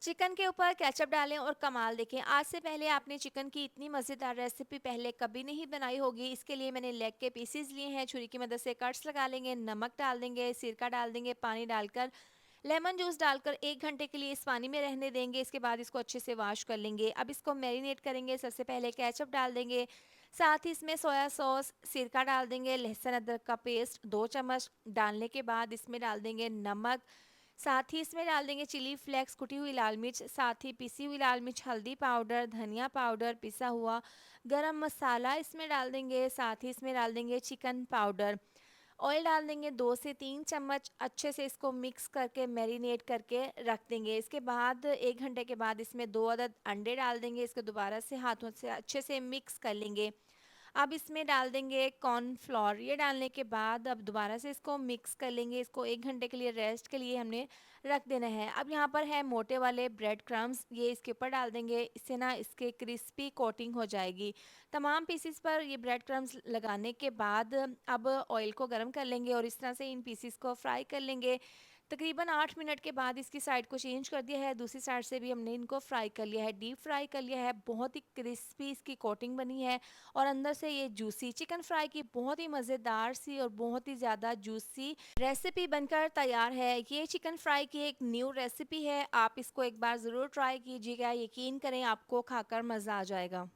Chicken के ऊपर ketchup डालें और कमाल देखें। आज से पहले आपने चिकन की इतनी मज़ेदार रेसिपी पहले कभी नहीं बनाई होगी। इसके लिए मैंने लेग के पीसेस लिए हैं, छुरी की मदद से कट्स लगा लेंगे, नमक डाल देंगे, सिरका डाल देंगे, पानी डालकर लेमन जूस डालकर 1 घंटे के लिए इस पानी में रहने देंगे। इसके बाद इसको अच्छे से वॉश कर लेंगे। अब इसको मैरिनेट करेंगे। सबसे पहले केचप डाल देंगे, साथ ही इसमें सोया सॉस, सिरका डाल देंगे, लहसुन अदरक का पेस्ट 2 चम्मच डालने के बाद इसमें डाल देंगे नमक, साथ ही इसमें डाल देंगे चिली फ्लेक्स, कुटी हुई लाल मिर्च, साथ ही पिसी हुई लाल मिर्च, हल्दी पाउडर, धनिया पाउडर, पिसा हुआ गरम मसाला इसमें डाल देंगे, साथ ही इसमें डाल देंगे चिकन पाउडर। ऑयल डाल देंगे 2 से 3 चम्मच, अच्छे से इसको मिक्स करके मैरिनेट करके रख देंगे। इसके बाद 1 घंटे के बाद इसमें 2 अदद अंडे डाल देंगे। इसको दोबारा से हाथों से अच्छे से मिक्स कर लेंगे। अब इसमें डाल देंगे कॉर्नफ्लोर। ये डालने के बाद अब दोबारा से इसको मिक्स कर लेंगे। इसको 1 घंटे के लिए रेस्ट के लिए हमने रख देना है। अब यहाँ पर है मोटे वाले ब्रेड क्रम्स, ये इसके ऊपर डाल देंगे। इससे ना इसके क्रिस्पी कोटिंग हो जाएगी। तमाम पीसेस पर ये ब्रेड क्रम्स लगाने के बाद अब ऑयल को गर्म कर लेंगे और इस तरह से इन पीसेस को फ्राई कर लेंगे। तकरीबन 8 मिनट के बाद इसकी साइड को चेंज कर दिया है, दूसरी साइड से भी हमने इनको फ्राई कर लिया है, डीप फ्राई कर लिया है। बहुत ही क्रिस्पी इसकी कोटिंग बनी है और अंदर से ये जूसी चिकन फ्राई की बहुत ही मज़ेदार सी और बहुत ही ज़्यादा जूसी रेसिपी बनकर तैयार है। ये चिकन फ्राई की एक न्यू रेसिपी है, आप इसको एक बार ज़रूर ट्राई कीजिएगा। यकीन करें आपको खाकर मज़ा आ जाएगा।